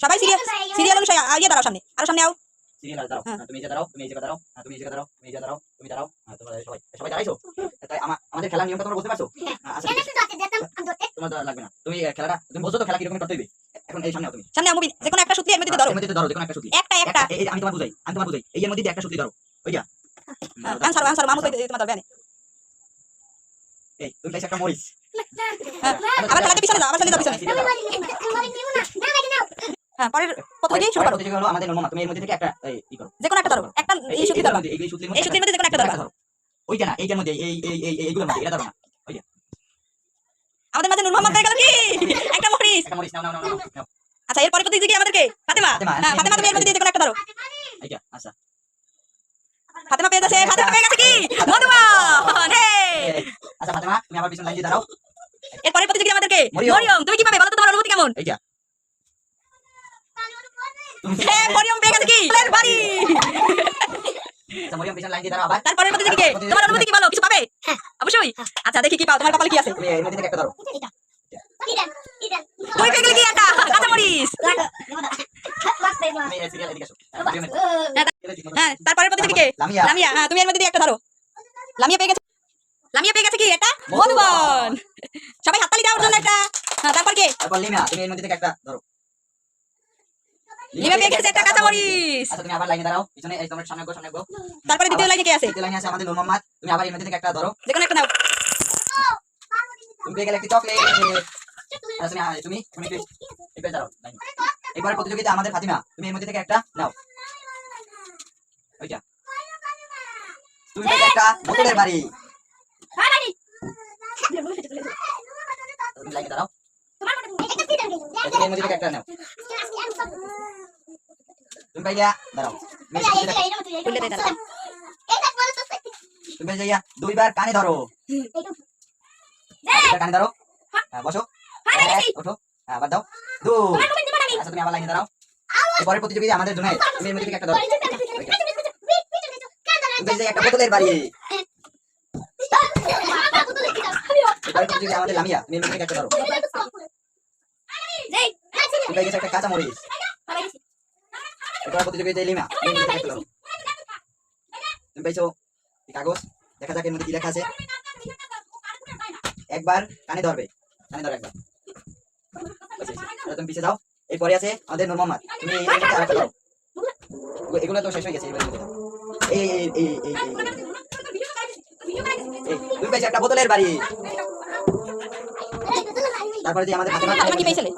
সবাই সিরিয়াল অনুসারে আগে দাঁড়াও সামনে আরো সামনে আও সিরিয়াল দাঁড়াও তুমি এই যে দাঁড়াও তুমি এই যে দাঁড়াও তুমি এই যে দাঁড়াও তুমি এই যে দাঁড়াও তুমি দাঁড়াও তোমরা সবাই সবাই দাঁড়াইছো তাই আমাদের খেলার নিয়মটা তোমরা বুঝতে পারছো আচ্ছা তোমার লাগবে না তুমি খেলাটা তুমি বুঝছো তো খেলা কি রকম করতে হবে এখন এই সামনে আও তুমি সামনে আও মুভি যে কোনো একটা সূত্রে এর মধ্যে ধরো যে কোনো একটা সূত্র একটা এই আমি তোমার বুঝাই এই এর মধ্যে একটা সূত্র ধরো ওইটা আনসার মামু কই তোমার ধরবে না এই তুমি একটা মরিচ আবার খেলাতে পিছনে যাও আবার চলে যাও পিছনে হ্যাঁ পরের প্রতিযোগী শুরু করো প্রতিযোগী হলো আমাদের নরমাল তুমি এর মধ্যে থেকে একটা ই করো যে কোনো একটা ধরো একটা এই সূত্রে ধরো এই সূত্রের মধ্যে যে কোনো একটা ধরো ওইটা না এইটার মধ্যে এইগুলোর মধ্যে এটা ধরো না ওইটা আমাদের মাঝে নূর মোহাম্মদ হয়ে গেল কি একটা মরিচ নাও আচ্ছা এর পরের প্রতিযোগী আমাদেরকে ফাতেমা হ্যাঁ ফাতেমা তুমি এর মধ্যে যে কোনো একটা ধরো এইটা আচ্ছা ফাতেমা পেয়ে গেছে কি মধুবান আচ্ছা ফাতেমা তুমি আবার পিছন লাইন দিয়ে দাঁড়াও এর পরের প্রতিযোগী আমাদেরকে মরিয়ম তুমি কি পাবে বলো তো তোমার অনুভূতি কেমন এইটা হ্যাঁ মরিয়ম পেয়ে গেছে কি ফুলের বাড়ি আচ্ছা মরিয়ম পিছন লাইন দিয়ে দাঁড়াও আবার তারপরের প্রতিযোগীকে তোমার অনুভূতি কি বলো কিছু পাবে হ্যাঁ অবশ্যই আচ্ছা দেখি কি পাও তোমার কপালে কি আছে তুমি এর মধ্যে থেকে একটা ধরো তুই পেয়ে গেলি কি একটা কাঁচা মরিচ তুমি এই সিরিয়াল এদিকে আসো হ্যাঁ তারপরের প্রতিযোগীকে লামিয়া হ্যাঁ তুমি এর মধ্যে দিয়ে একটা ধরো লামিয়া পেয়ে গেছে কি এটা মধুবন সবাই হাততালি দাও ওর জন্য একটা হ্যাঁ তারপর লিমা তুমি এর মধ্যে থেকে একটা ধরো লিমা পেয়ে গেছে একটা কাঁচা মরিচ আচ্ছা তুমি আবার লাইনে দাঁড়াও পিছনে এই তোমার সামনে গো তারপরে দ্বিতীয় লাইনে কে আছে দ্বিতীয় লাইনে আছে আমাদের নূর মোহাম্মদ তুমি আবার এর মধ্যে থেকে একটা ধরো যে কোনো একটা নাও তুমি পেয়ে গেলে একটি চকলেট আচ্ছা তুমি এই পেয়ে দাঁড়াও লাইন এবারে প্রতিযোগিতা আমাদের ফাতিমা তুমি এর মধ্যে থেকে একটা নাও ওইটা তুমি পেয়ে একটা বোতলের বাড়ি তুমি লাইনে দাঁড়াও তুমি এর মধ্যে থেকে একটা নাও তুমি পাইয়া দাঁড়াও তুমি যাইয়া দুইবার কানে ধরো কানে ধরো হ্যাঁ বসো ওঠো আবার দাও আচ্ছা তুমি আবার লাইনে দাঁড়াও এরপরে প্রতিযোগিতা আমাদের জন্য তুমি এর মধ্যে থেকে একটা ধরো তুমি যাই একটা বোতলের বাড়ি এরপরে প্রতিযোগিতা আমাদের লামিয়া তুমি এর মধ্যে থেকে একটা ধরো তুমি গেছে একটা কাঁচা মরিচ এরপরে প্রতিযোগিতা লিমা তুমি এর মধ্যে থেকে একটা ধরো তুমি পাইছো কাগজ দেখা যাক এর মধ্যে কি লেখা আছে একবার কানে ধরবে কানে ধরো একবার তুমি পিছিয়ে যাও এরপরে আছে আমাদের নূর মোহাম্মদ তুমি এই আরেকটা ধরো এগুলো তো শেষ হয়ে গেছে তুমি পাইছো একটা বোতলের বাড়ি তারপরে যে আমাদের ফাতেমা কি পাইছিলে